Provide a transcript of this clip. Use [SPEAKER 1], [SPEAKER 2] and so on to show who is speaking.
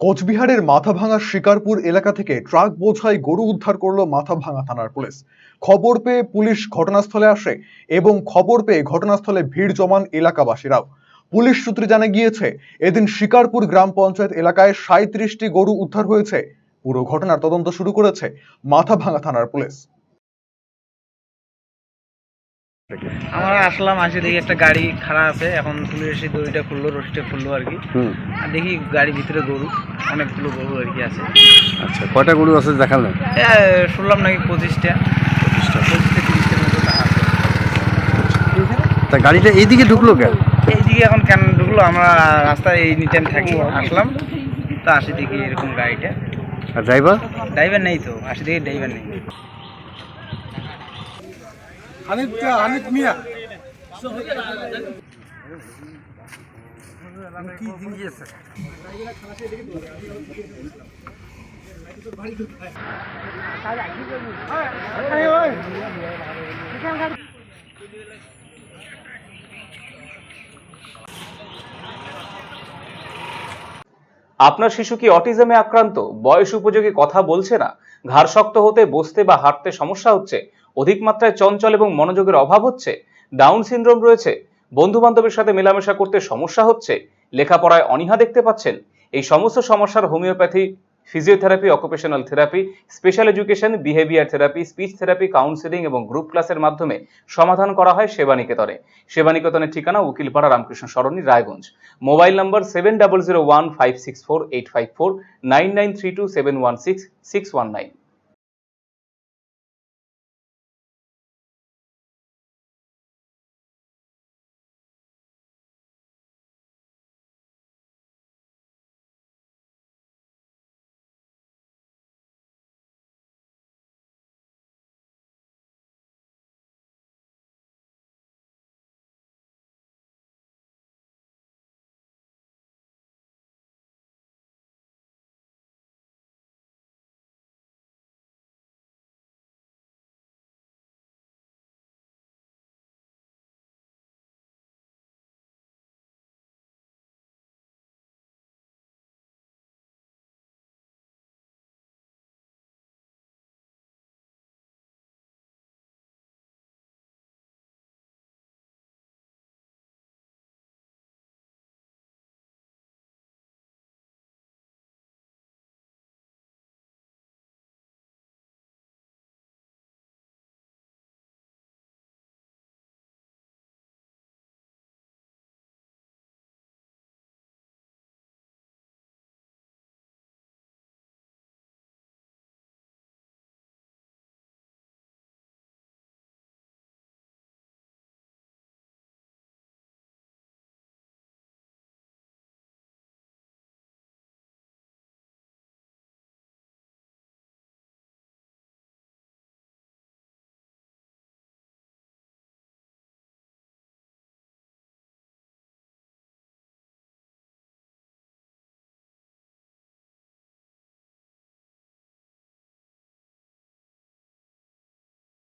[SPEAKER 1] কোচবিহারের মাথাভাঙা শিকারপুর এলাকা থেকে ট্রাক বোঝাই গরু উদ্ধার করলো মাথাভাঙা থানার পুলিশ। খবর পেয়ে পুলিশ ঘটনাস্থলে আসে এবং খবর পেয়ে ঘটনাস্থলে ভিড় জমান এলাকাবাসীরাও। পুলিশ সূত্রে জানা গিয়েছে, এদিন শিকারপুর গ্রাম পঞ্চায়েত এলাকায় ৩৭টি গরু উদ্ধার হয়েছে। পুরো ঘটনার তদন্ত শুরু করেছে মাথাভাঙা থানার পুলিশ।
[SPEAKER 2] আমরা আসলাম, আসে দেখি একটা গাড়ি খাড়া আছে, এখন তুলে এসে দড়িটা খুললো, রশিটা খুললো আর কি। আর দেখি গাড়ির ভিতরে গরু, অনেকগুলো গরু আর কি আছে।
[SPEAKER 3] আচ্ছা, কয়টা গরু আছে দেখালেন?
[SPEAKER 2] শুনলাম নাকি 25টা 30টার মতো আছে।
[SPEAKER 3] তা গাড়িটা এইদিকে ঢুকলো কেন?
[SPEAKER 2] এইদিকে এখন কেন ঢুকলো? আমরা রাস্তায় এনি টাইম থাকি, আসলাম তো আসি দেখি এরকম গাড়িটা।
[SPEAKER 3] আর ড্রাইভার
[SPEAKER 2] নেই তো, আসি দেখি ড্রাইভার নেই।
[SPEAKER 4] হানিফ মিয়া
[SPEAKER 5] আপনার শিশু কি অটিজমে আক্রান্ত? বয়স উপযোগী কথা বলছে না, ঘাড় শক্ত হতে, বসতে বা হাঁটতে সমস্যা হচ্ছে, অধিক মাত্রায় চঞ্চল এবং মনোযোগের অভাব হচ্ছে, ডাউন সিনড্রোম রয়েছে, বন্ধু বান্ধবের সাথে মেলামেশা করতে সমস্যা হচ্ছে, লেখাপড়ায় অনীহা দেখতে পাচ্ছেন? এই সমস্ত সমস্যার homeopathy, physiotherapy, occupational therapy, special education, behaviour therapy, speech therapy, counselling এবং গ্রুপ ক্লাসের মাধ্যমে সমাধান করা হয় সেবানিকেতনে। সেবানিকেতনের ঠিকানা উকিলপাড়া রামকৃষ্ণ সরণি, রায়গঞ্জ। Mobile number 7001564854, 9932716619।